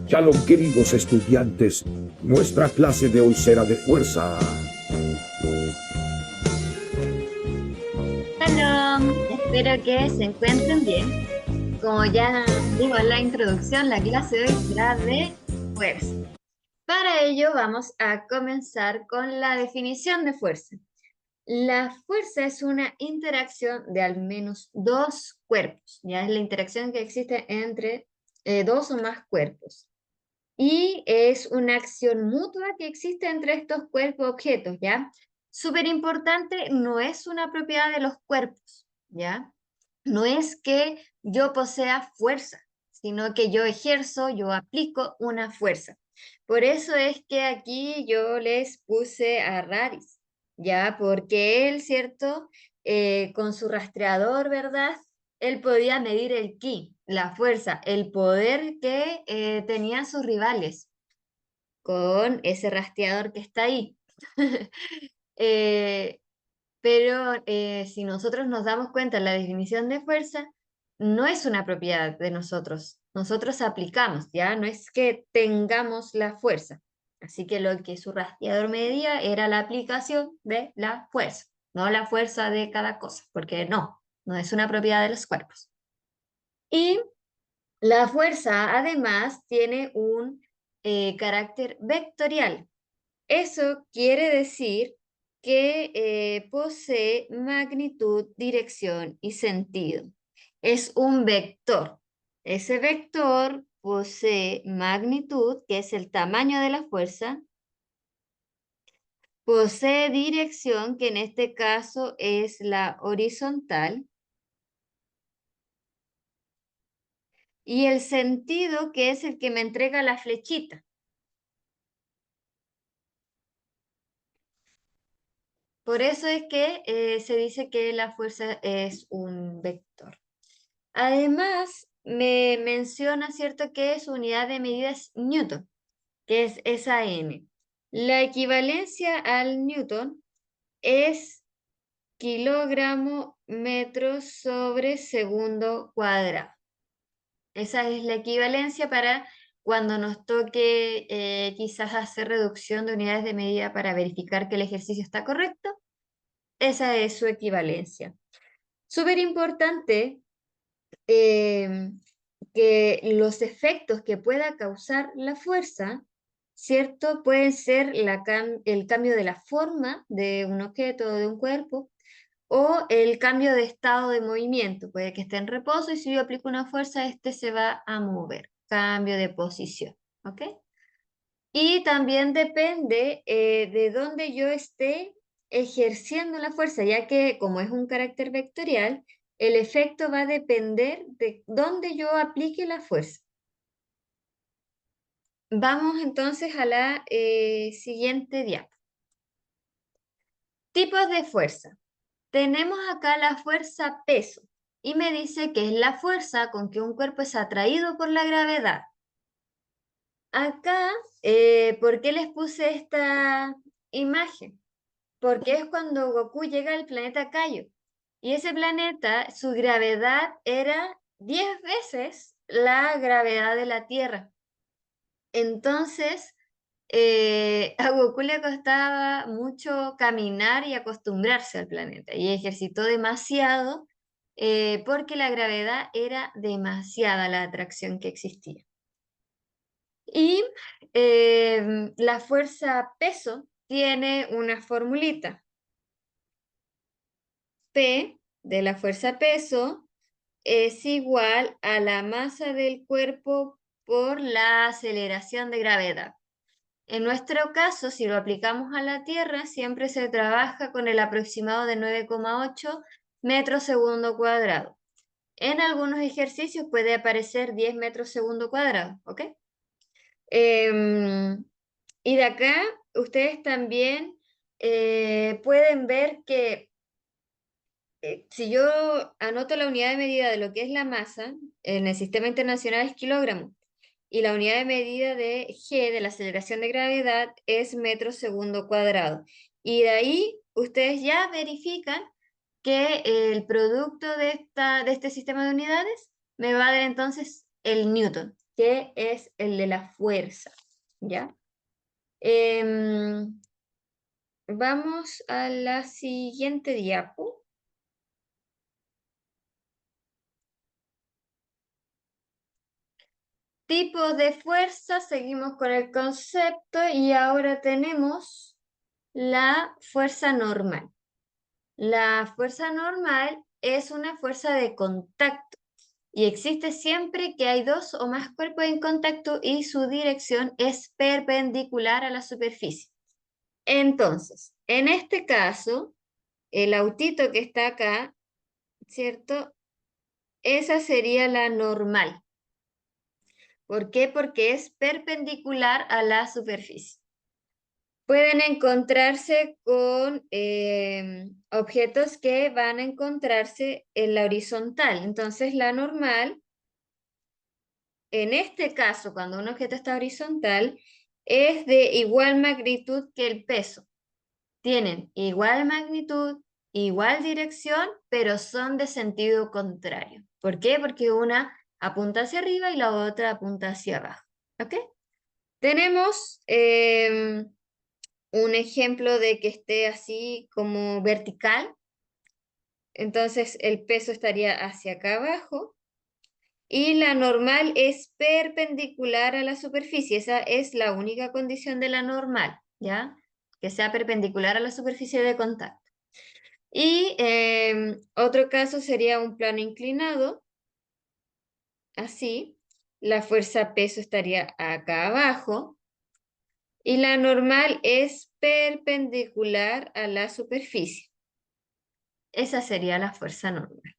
Shalom, queridos estudiantes. Nuestra clase de hoy será de fuerza. Shalom, espero que se encuentren bien. Como ya digo en la introducción, la clase de hoy será de fuerza. Para ello vamos a comenzar con la definición de fuerza. La fuerza es una interacción de al menos dos cuerpos, ya es la interacción que existe entre dos o más cuerpos. Y es una acción mutua que existe entre estos cuerpos objetos, ¿ya? Súper importante, no es una propiedad de los cuerpos, ¿ya? No es que yo posea fuerza, sino que yo ejerzo, yo aplico una fuerza. Por eso es que aquí yo les puse a Radis, ¿ya? Porque él, ¿cierto? Con su rastreador, ¿verdad? Él podía medir el ki, la fuerza, el poder que tenían sus rivales con ese rastreador que está ahí. Eh, pero si nosotros nos damos cuenta, la definición de fuerza no es una propiedad de nosotros. Nosotros aplicamos, ¿ya? No es que tengamos la fuerza. Así que lo que su rastreador medía era la aplicación de la fuerza, no la fuerza de cada cosa, porque no es una propiedad de los cuerpos. Y la fuerza, además, tiene un carácter vectorial. Eso quiere decir que posee magnitud, dirección y sentido. Es un vector. Ese vector posee magnitud, que es el tamaño de la fuerza, posee dirección, que en este caso es la horizontal, y el sentido, que es el que me entrega la flechita. Por eso es que se dice que la fuerza es un vector. Además, me menciona, ¿cierto?, que su unidad de medida es Newton, que es esa N. La equivalencia al Newton es kilogramo metro sobre segundo cuadrado. Esa es la equivalencia para cuando nos toque quizás hacer reducción de unidades de medida para verificar que el ejercicio está correcto. Esa es su equivalencia. Súper importante que los efectos que pueda causar la fuerza, ¿cierto? Pueden ser el cambio de la forma de un objeto o de un cuerpo o el cambio de estado de movimiento. Puede que esté en reposo y si yo aplico una fuerza, este se va a mover. Cambio de posición, ¿ok? Y también depende de dónde yo esté ejerciendo la fuerza, ya que como es un carácter vectorial, el efecto va a depender de dónde yo aplique la fuerza. Vamos entonces a la siguiente diapo. Tipos de fuerza. Tenemos acá la fuerza peso y me dice que es la fuerza con que un cuerpo es atraído por la gravedad. Acá, ¿por qué les puse esta imagen? Porque es cuando Goku llega al planeta Kaio. Y ese planeta, su gravedad era 10 veces la gravedad de la Tierra. Entonces, a Goku le costaba mucho caminar y acostumbrarse al planeta. Y ejercitó demasiado porque la gravedad era demasiada la atracción que existía. Y la fuerza peso tiene una formulita. P de la fuerza peso es igual a la masa del cuerpo por la aceleración de gravedad. En nuestro caso, si lo aplicamos a la Tierra, siempre se trabaja con el aproximado de 9,8 metros segundo cuadrado. En algunos ejercicios puede aparecer 10 metros segundo cuadrado, ¿ok? Y de acá ustedes también pueden ver que si yo anoto la unidad de medida de lo que es la masa, en el sistema internacional es kilogramo, y la unidad de medida de G, de la aceleración de gravedad, es metro segundo cuadrado. Y de ahí ustedes ya verifican que el producto de este sistema de unidades me va a dar entonces el newton. que es el de la fuerza, ¿ya? Em, Vamos a la siguiente diapo. Tipos de fuerza, seguimos con el concepto y ahora tenemos la fuerza normal. La fuerza normal es una fuerza de contacto y existe siempre que hay dos o más cuerpos en contacto y su dirección es perpendicular a la superficie. Entonces, en este caso, el autito que está acá, ¿cierto? Esa sería la normal. ¿Por qué? Porque es perpendicular a la superficie. Pueden encontrarse con objetos que van a encontrarse en la horizontal. Entonces, la normal, en este caso, cuando un objeto está horizontal, es de igual magnitud que el peso. Tienen igual magnitud, igual dirección, pero son de sentido contrario. ¿Por qué? Porque una apunta hacia arriba y la otra apunta hacia abajo. ¿Ok? Tenemos un ejemplo de que esté así como vertical. Entonces el peso estaría hacia acá abajo. Y la normal es perpendicular a la superficie. Esa es la única condición de la normal, ¿ya? Que sea perpendicular a la superficie de contacto. Y otro caso sería un plano inclinado, así. La fuerza peso estaría acá abajo. Y la normal es perpendicular a la superficie. Esa sería la fuerza normal.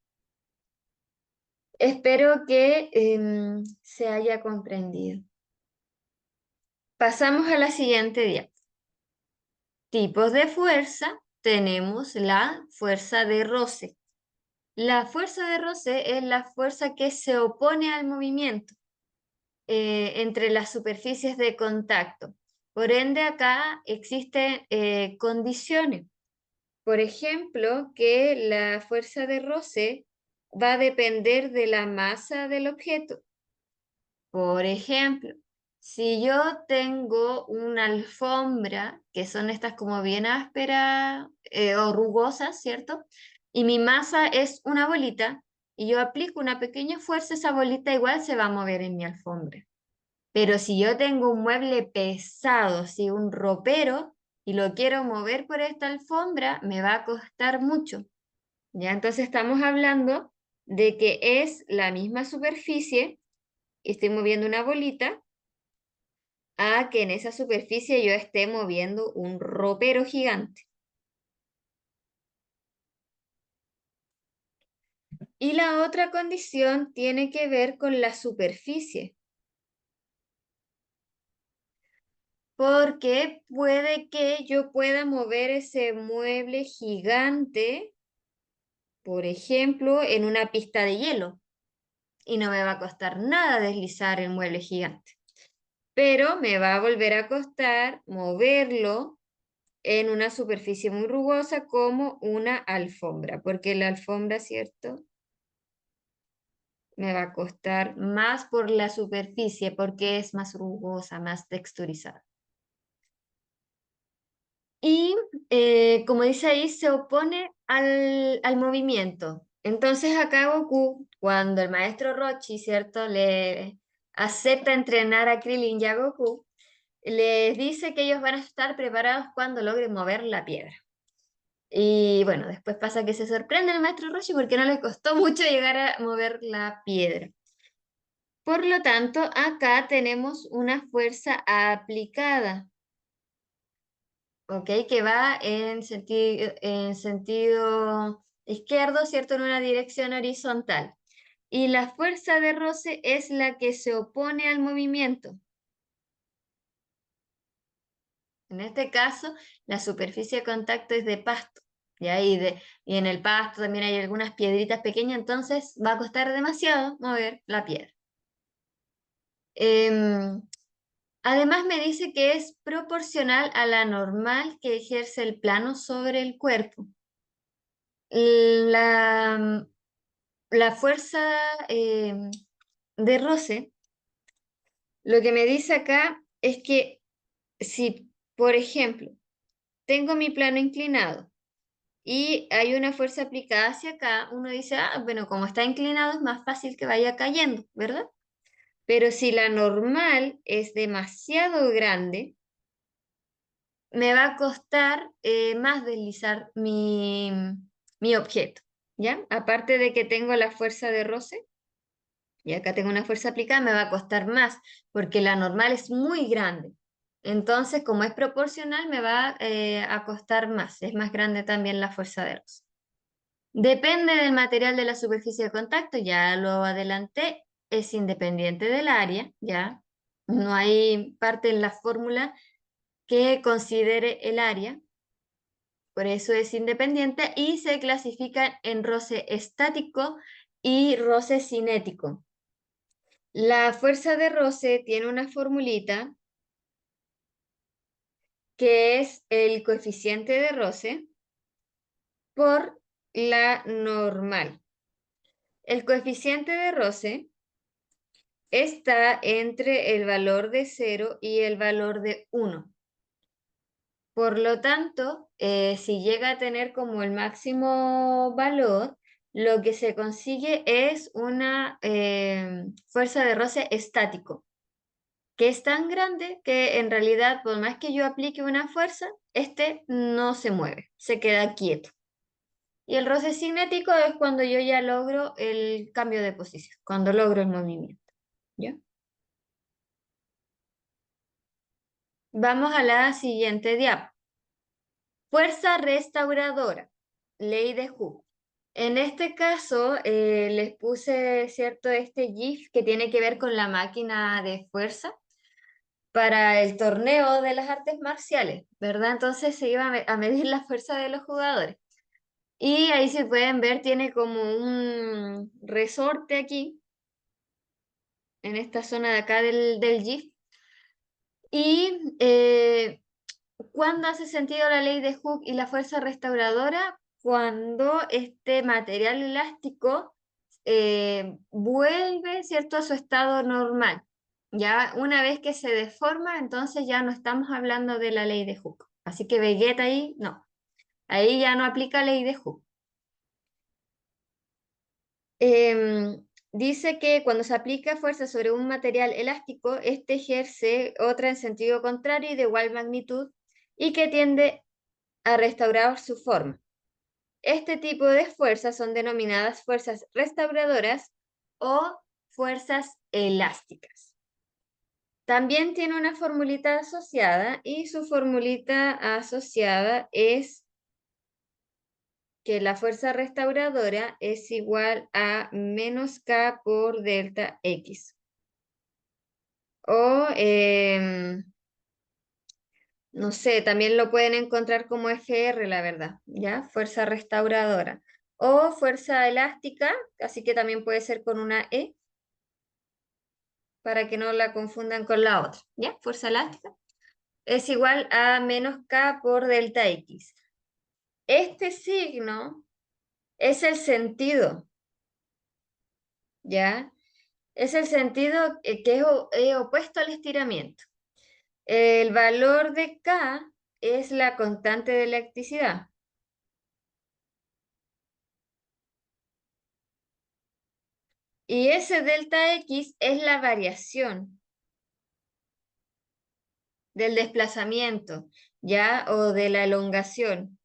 Espero que se haya comprendido. Pasamos a la siguiente diapositiva. Tipos de fuerza. Tenemos la fuerza de roce. La fuerza de roce es la fuerza que se opone al movimiento entre las superficies de contacto. Por ende, acá existen condiciones. Por ejemplo, que la fuerza de roce va a depender de la masa del objeto. Por ejemplo, si yo tengo una alfombra, que son estas como bien ásperas o rugosas, ¿cierto? Y mi masa es una bolita, y yo aplico una pequeña fuerza, esa bolita igual se va a mover en mi alfombra. Pero si yo tengo un mueble pesado, si un ropero, y lo quiero mover por esta alfombra, me va a costar mucho. ¿Ya? Entonces estamos hablando de que es la misma superficie, y estoy moviendo una bolita, a que en esa superficie yo esté moviendo un ropero gigante. Y la otra condición tiene que ver con la superficie. Porque puede que yo pueda mover ese mueble gigante, por ejemplo, en una pista de hielo. Y no me va a costar nada deslizar el mueble gigante. Pero me va a volver a costar moverlo en una superficie muy rugosa como una alfombra. Porque la alfombra, ¿cierto? Me va a costar más por la superficie porque es más rugosa, más texturizada. Y como dice ahí, se opone al movimiento. Entonces acá Goku, cuando el maestro Rochi, ¿cierto?, le acepta entrenar a Krillin y a Goku, les dice que ellos van a estar preparados cuando logren mover la piedra. Y bueno, después pasa que se sorprende el maestro Rochi porque no le costó mucho llegar a mover la piedra. Por lo tanto, acá tenemos una fuerza aplicada. ¿Ok? Que va en sentido izquierdo, ¿cierto? En una dirección horizontal. Y la fuerza de roce es la que se opone al movimiento. En este caso, la superficie de contacto es de pasto. Y en el pasto también hay algunas piedritas pequeñas, entonces va a costar demasiado mover la piedra. Em, Además me dice que es proporcional a la normal que ejerce el plano sobre el cuerpo. La, la fuerza de roce Lo que me dice acá es que si, por ejemplo, tengo mi plano inclinado y hay una fuerza aplicada hacia acá, uno dice, ah, bueno, como está inclinado es más fácil que vaya cayendo, ¿verdad? Pero si la normal es demasiado grande, me va a costar más deslizar mi objeto, ¿ya? Aparte de que tengo la fuerza de roce, y acá tengo una fuerza aplicada, me va a costar más, porque la normal es muy grande. Entonces, como es proporcional, me va a costar más. Es más grande también la fuerza de roce. Depende del material de la superficie de contacto, ya lo adelanté, es independiente del área, ¿ya? No hay parte en la fórmula que considere el área, por eso es independiente y se clasifica en roce estático y roce cinético. La fuerza de roce tiene una formulita que es el coeficiente de roce por la normal. El coeficiente de roce está entre el valor de 0 y el valor de 1. Por lo tanto, si llega a tener como el máximo valor, lo que se consigue es una fuerza de roce estático, que es tan grande que en realidad, por más que yo aplique una fuerza, este no se mueve, se queda quieto. Y el roce cinético es cuando yo ya logro el cambio de posición, cuando logro el movimiento. ¿Ya? Vamos a la siguiente diapo. Fuerza restauradora, ley de Hooke. En este caso, les puse, ¿cierto?, este GIF que tiene que ver con la máquina de fuerza para el torneo de las artes marciales, ¿verdad? Entonces se iba a medir la fuerza de los jugadores. Y ahí se pueden ver, tiene como un resorte aquí, en esta zona de acá del GIF. Y ¿cuándo hace sentido la ley de Hooke y la fuerza restauradora? Cuando este material elástico vuelve, ¿cierto?, a su estado normal. Ya una vez que se deforma, entonces ya no estamos hablando de la ley de Hooke. Así que Vegeta ahí, no. Ahí ya no aplica ley de Hooke. Dice que cuando se aplica fuerza sobre un material elástico, este ejerce otra en sentido contrario y de igual magnitud y que tiende a restaurar su forma. Este tipo de fuerzas son denominadas fuerzas restauradoras o fuerzas elásticas. También tiene una formulita asociada y su formulita asociada es que la fuerza restauradora es igual a menos K por delta X. O, no sé, también lo pueden encontrar como FR, la verdad, ¿ya? Fuerza restauradora. O fuerza elástica, así que también puede ser con una E, para que no la confundan con la otra, ¿ya? Fuerza elástica es igual a menos K por delta X. Este signo es el sentido, ¿ya? Es el sentido que es opuesto al estiramiento. El valor de K es la constante de electricidad. Y ese delta X es la variación del desplazamiento, ¿ya? O de la elongación.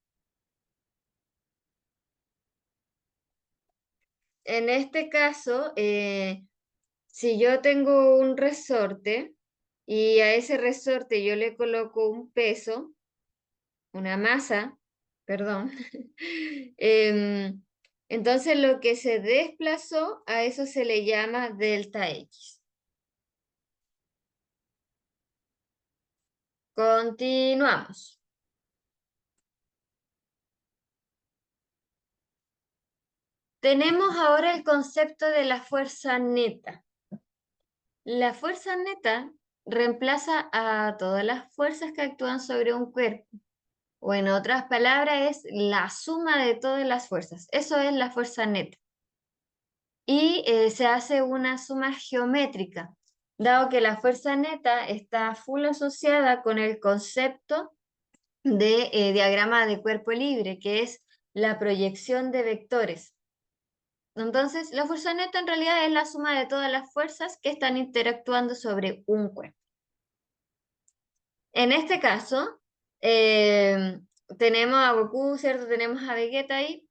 En este caso, si yo tengo un resorte y a ese resorte yo le coloco un peso, una masa, perdón, entonces lo que se desplazó a eso se le llama delta X. Continuamos. Tenemos ahora el concepto de la fuerza neta. La fuerza neta reemplaza a todas las fuerzas que actúan sobre un cuerpo, o en otras palabras es la suma de todas las fuerzas. Eso es la fuerza neta. Y se hace una suma geométrica. dado que la fuerza neta está full asociada con el concepto de diagrama de cuerpo libre, que es la proyección de vectores. Entonces, la fuerza neta en realidad es la suma de todas las fuerzas que están interactuando sobre un cuerpo. En este caso, tenemos a Goku, ¿cierto? Tenemos a Vegeta ahí.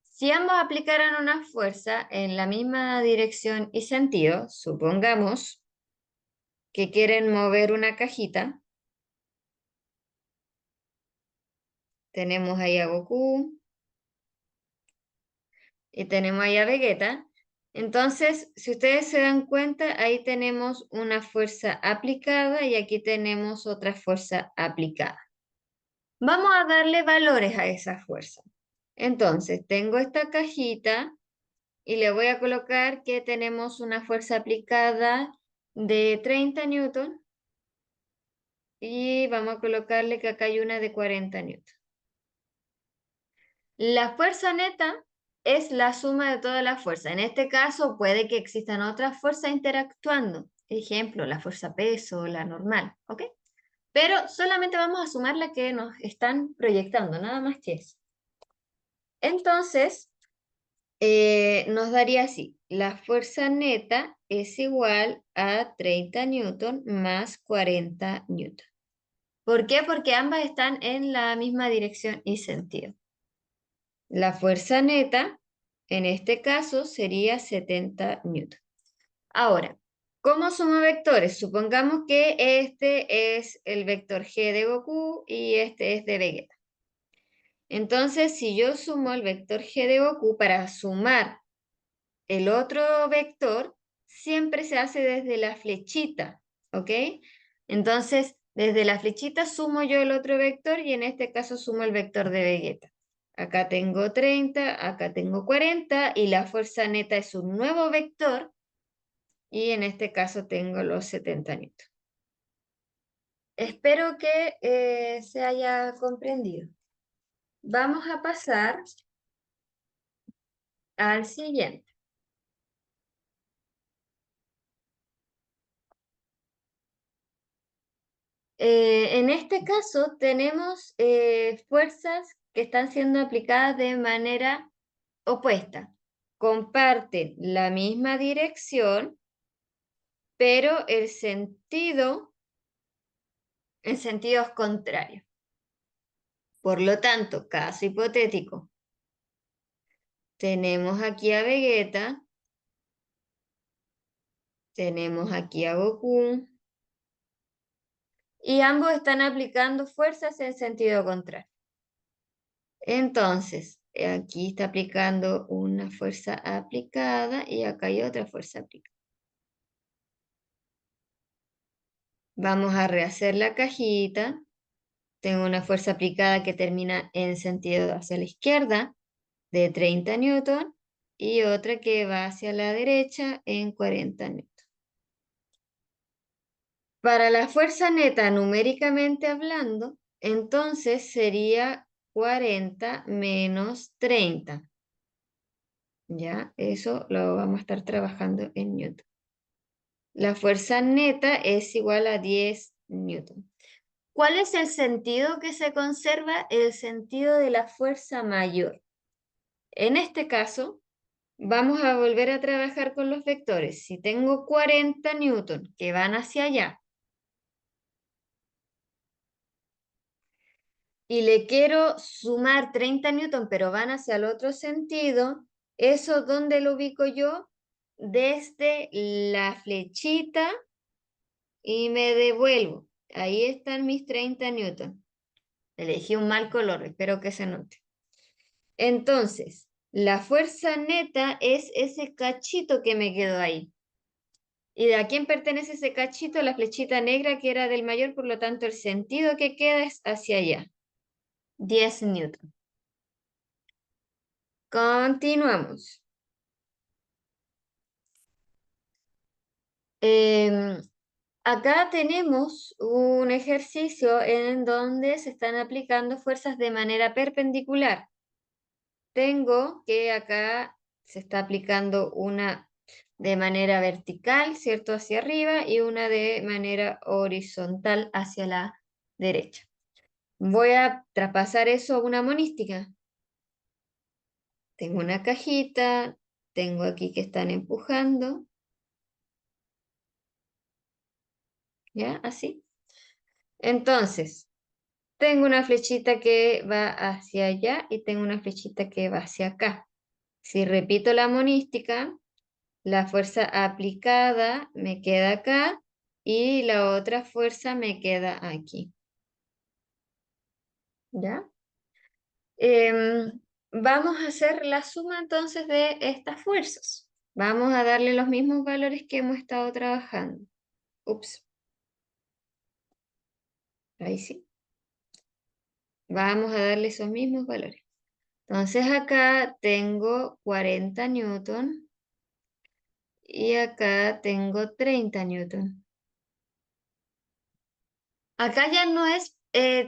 Si ambos aplicaran una fuerza en la misma dirección y sentido, supongamos que quieren mover una cajita, tenemos ahí a Goku y tenemos ahí a Vegeta. Entonces, si ustedes se dan cuenta, ahí tenemos una fuerza aplicada y aquí tenemos otra fuerza aplicada. Vamos a darle valores a esa fuerza. Entonces, tengo esta cajita y le voy a colocar que tenemos una fuerza aplicada de 30 newton y vamos a colocarle que acá hay una de 40 newton. La fuerza neta es la suma de todas las fuerzas. En este caso puede que existan otras fuerzas interactuando. Ejemplo, la fuerza peso, la normal, ¿ok? Pero solamente vamos a sumar la que nos están proyectando, nada más que eso. Entonces, nos daría así, la fuerza neta es igual a 30 newton más 40 newton. ¿Por qué? Porque ambas están en la misma dirección y sentido. La fuerza neta, en este caso, sería 70 newton. Ahora, ¿cómo sumo vectores? Supongamos que este es el vector G de Goku y este es de Vegeta. Entonces, si yo sumo el vector G de Goku para sumar el otro vector, siempre se hace desde la flechita, ¿ok? Entonces, desde la flechita sumo yo el otro vector y en este caso sumo el vector de Vegeta. Acá tengo 30, acá tengo 40 y la fuerza neta es un nuevo vector y en este caso tengo los 70 newton. Espero que se haya comprendido. Vamos a pasar al siguiente. En este caso tenemos fuerzas que están siendo aplicadas de manera opuesta. Comparten la misma dirección, pero el sentido en sentidos contrarios. Por lo tanto, caso hipotético, tenemos aquí a Vegeta, tenemos aquí a Goku, y ambos están aplicando fuerzas en sentido contrario. Entonces, aquí está aplicando una fuerza aplicada y acá hay otra fuerza aplicada. Vamos a rehacer la cajita. Tengo una fuerza aplicada que termina en sentido hacia la izquierda de 30 newton y otra que va hacia la derecha en 40 newton. Para la fuerza neta, numéricamente hablando, entonces sería 40 menos 30. Ya, eso lo vamos a estar trabajando en newton. La fuerza neta es igual a 10 newton. ¿Cuál es el sentido que se conserva? El sentido de la fuerza mayor. En este caso, vamos a volver a trabajar con los vectores. Si tengo 40 newton que van hacia allá y le quiero sumar 30 newton, pero van hacia el otro sentido, ¿eso dónde lo ubico yo? Desde la flechita y me devuelvo. Ahí están mis 30 newton. Elegí un mal color, espero que se note. Entonces, la fuerza neta es ese cachito que me quedó ahí. ¿Y de a quién pertenece ese cachito? La flechita negra que era del mayor, por lo tanto el sentido que queda es hacia allá. 10 newton. Continuamos. Acá tenemos un ejercicio en donde se están aplicando fuerzas de manera perpendicular. Tengo que acá se está aplicando una de manera vertical, ¿cierto? Hacia arriba y una de manera horizontal hacia la derecha. Voy a traspasar eso a una monística. Tengo una cajita, tengo aquí que están empujando. ¿Ya? Así. Entonces, tengo una flechita que va hacia allá y tengo una flechita que va hacia acá. Si repito la monística, la fuerza aplicada me queda acá y la otra fuerza me queda aquí. ¿Ya? Vamos a hacer la suma entonces de estas fuerzas. Vamos a darle los mismos valores que hemos estado trabajando. Ups. Ahí sí. Vamos a darle esos mismos valores. Entonces acá tengo 40 newton y acá tengo 30 newton. Acá ya no es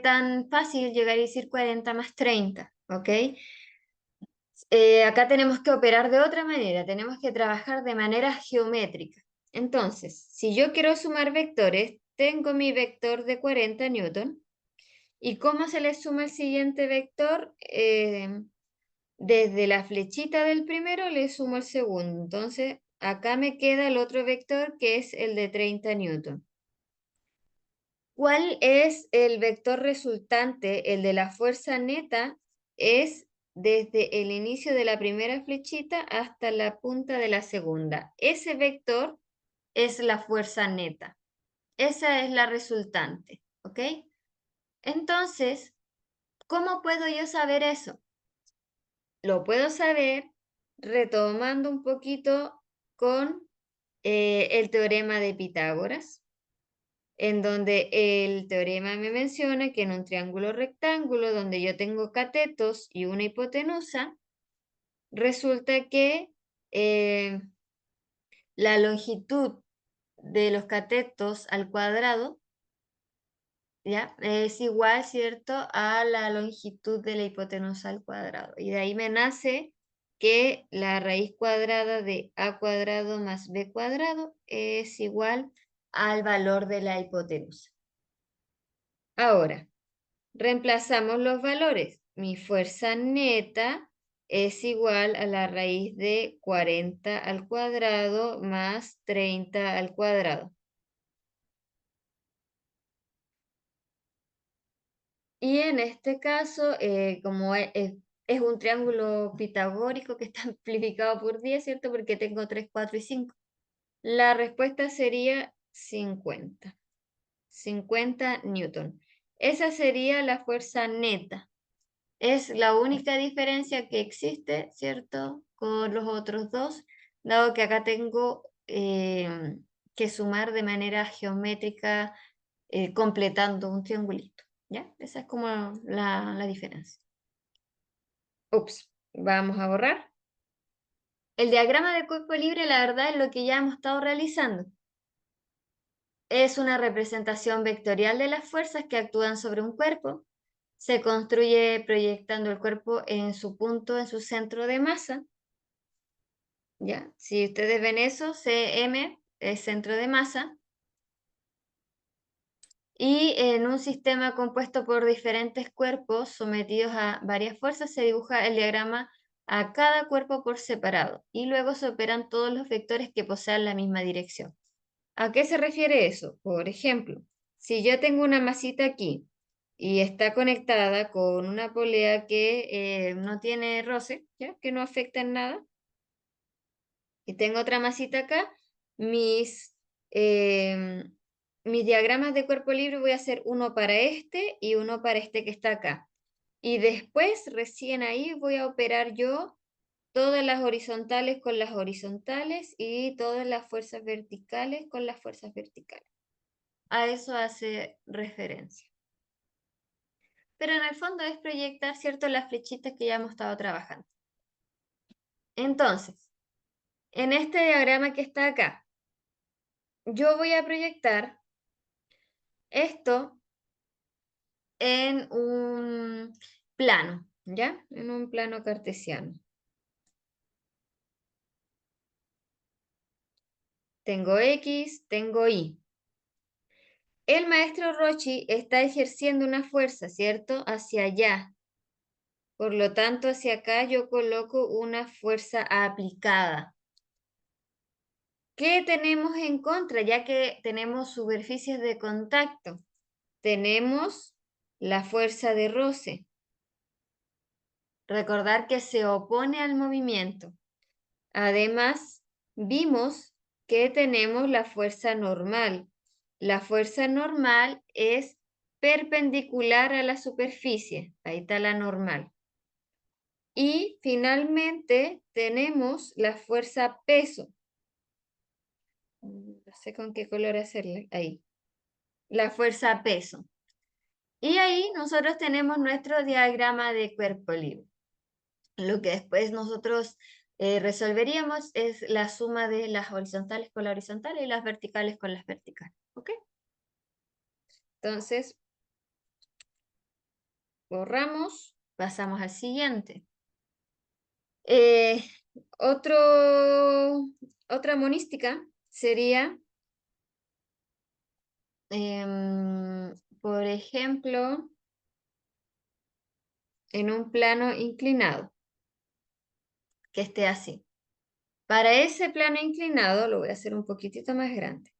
tan fácil llegar y decir 40 más 30, ¿ok? Acá tenemos que operar de otra manera, tenemos que trabajar de manera geométrica. Entonces, si yo quiero sumar vectores, tengo mi vector de 40 newton. ¿Y cómo se le suma el siguiente vector? Desde la flechita del primero le sumo el segundo. Entonces, acá me queda el otro vector que es el de 30 newton. ¿Cuál es el vector resultante? El de la fuerza neta es desde el inicio de la primera flechita hasta la punta de la segunda. Ese vector es la fuerza neta. Esa es la resultante, ¿ok? Entonces, ¿cómo puedo yo saber eso? Lo puedo saber retomando un poquito con el teorema de Pitágoras, en donde el teorema me menciona que en un triángulo rectángulo donde yo tengo catetos y una hipotenusa, resulta que la longitud de los catetos al cuadrado, ¿ya? Es igual, ¿cierto?, a la longitud de la hipotenusa al cuadrado. Y de ahí me nace que la raíz cuadrada de a cuadrado más b cuadrado es igual al valor de la hipotenusa. Ahora, reemplazamos los valores. Mi fuerza neta es igual a la raíz de 40 al cuadrado más 30 al cuadrado. Y en este caso, como es un triángulo pitagórico que está amplificado por 10, ¿cierto? Porque tengo 3, 4 y 5. La respuesta sería 50. 50 newton. Esa sería la fuerza neta. Es la única diferencia que existe, ¿cierto? Con los otros dos, dado que acá tengo que sumar de manera geométrica completando un triangulito. ¿Ya? Esa es como la diferencia. Ups, vamos a borrar. El diagrama de cuerpo libre, la verdad, es lo que ya hemos estado realizando. Es una representación vectorial de las fuerzas que actúan sobre un cuerpo. Se construye proyectando el cuerpo en su punto, en su centro de masa. ¿Ya? Si ustedes ven eso, CM es centro de masa. Y en un sistema compuesto por diferentes cuerpos sometidos a varias fuerzas se dibuja el diagrama a cada cuerpo por separado y luego se operan todos los vectores que posean la misma dirección. ¿A qué se refiere eso? Por ejemplo, si yo tengo una masita aquí y está conectada con una polea que no tiene roce, ¿ya? Que no afecta en nada, y tengo otra masita acá, mis, em, mis diagramas de cuerpo libre voy a hacer uno para este y uno para este que está acá. Y después, recién ahí, voy a operar yo todas las horizontales con las horizontales y todas las fuerzas verticales con las fuerzas verticales. A eso hace referencia. Pero en el fondo es proyectar, ¿cierto?, las flechitas que ya hemos estado trabajando. Entonces, en este diagrama que está acá, yo voy a proyectar esto en un plano, ¿ya? En un plano cartesiano. tengo X, tengo Y. El maestro Rochi está ejerciendo una fuerza, ¿cierto? Hacia allá. Por lo tanto, hacia acá yo coloco una fuerza aplicada. ¿Qué tenemos en contra? Ya que tenemos superficies de contacto. Tenemos la fuerza de roce. Recordar que se opone al movimiento. Además, vimos que tenemos la fuerza normal. La fuerza normal es perpendicular a la superficie. Ahí está la normal. Y finalmente tenemos la fuerza peso. No sé con qué color hacerla. Ahí. La fuerza peso. Y ahí nosotros tenemos nuestro diagrama de cuerpo libre. Lo que después nosotros resolveríamos es la suma de las horizontales con la horizontal y las verticales con las verticales. ¿Ok? Entonces, borramos, pasamos al siguiente. Eh, otra monística sería, por ejemplo, en un plano inclinado, que esté así. Para ese plano inclinado lo voy a hacer un poquitito más grande.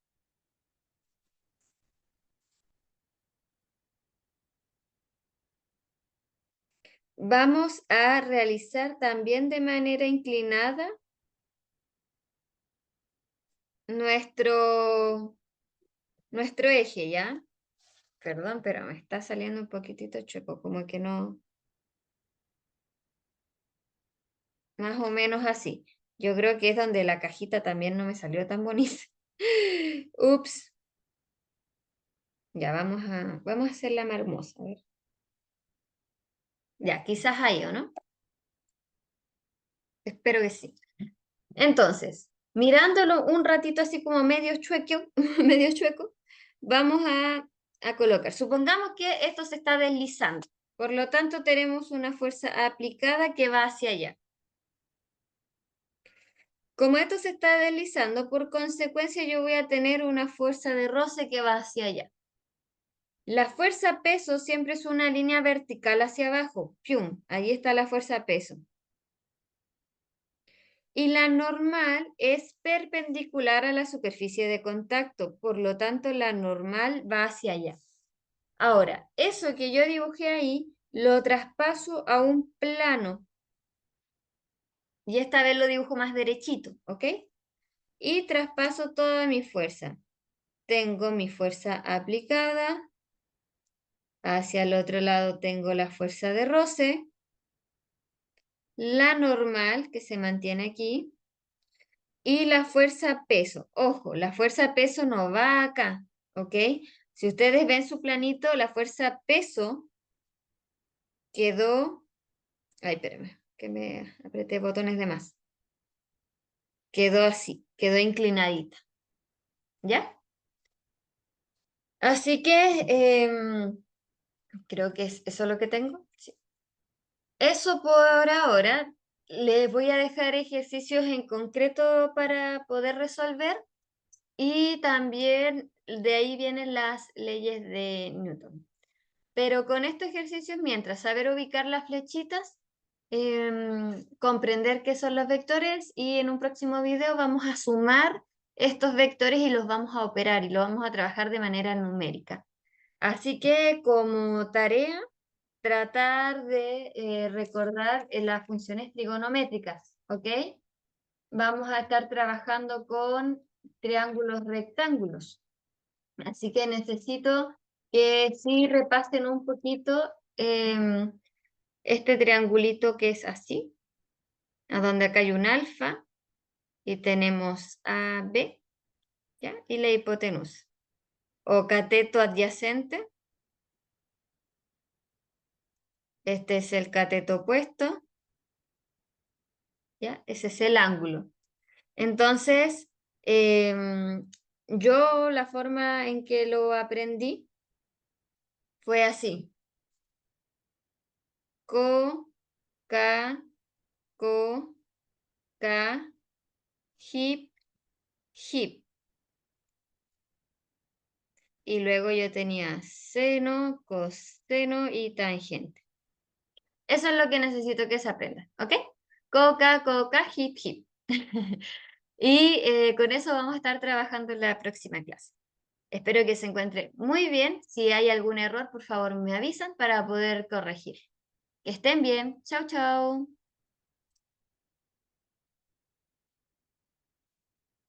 Vamos a realizar también de manera inclinada nuestro eje, ¿ya? Perdón, pero me está saliendo un poquitito chueco, como que no, más o menos así. Yo creo que es donde la cajita también no me salió tan bonita. Ups. Ya, vamos a hacerla más hermosa, a ver. Ya, quizás ahí, ¿o no? Espero que sí. Entonces, mirándolo un ratito así como medio chueco, medio chueco, vamos a colocar. Supongamos que esto se está deslizando. Por lo tanto, tenemos una fuerza aplicada que va hacia allá. Como esto se está deslizando, por consecuencia yo voy a tener una fuerza de roce que va hacia allá. La fuerza peso siempre es una línea vertical hacia abajo. ¡Pium! Ahí está la fuerza peso. Y la normal es perpendicular a la superficie de contacto, por lo tanto la normal va hacia allá. Ahora, eso que yo dibujé ahí, lo traspaso a un plano. Y esta vez lo dibujo más derechito, ¿ok? Y traspaso toda mi fuerza. Tengo mi fuerza aplicada. Hacia el otro lado tengo la fuerza de roce. La normal, que se mantiene aquí. Y la fuerza peso. Ojo, la fuerza peso no va acá, ¿ok? Si ustedes ven su planito, la fuerza peso quedó... Ay, espérame, que me apreté botones de más. Quedó así, quedó inclinadita. ¿Ya? Así que creo que es eso lo que tengo. Sí. Eso por ahora. Les voy a dejar ejercicios en concreto para poder resolver. Y también de ahí vienen las leyes de Newton. Pero con estos ejercicios, mientras saber ubicar las flechitas, comprender qué son los vectores y en un próximo video vamos a sumar estos vectores y los vamos a operar y lo vamos a trabajar de manera numérica. Así que como tarea, tratar de recordar las funciones trigonométricas, ¿ok? Vamos a estar trabajando con triángulos rectángulos. Así que necesito que sí repasen un poquito este triangulito que es así, a donde acá hay un alfa y tenemos AB, ¿ya? Y la hipotenusa. O cateto adyacente, este es el cateto opuesto, ¿ya? Ese es el ángulo. Entonces, yo la forma en que lo aprendí fue así. Co, ca, co, ca, hip, hip. y luego yo tenía seno, coseno y tangente. Eso es lo que necesito que se aprenda, ¿ok? Coca, coca, hip, hip. Y con eso vamos a estar trabajando en la próxima clase. Espero que se encuentre muy bien. Si hay algún error, por favor me avisan para poder corregir. Que estén bien. Chau, chau.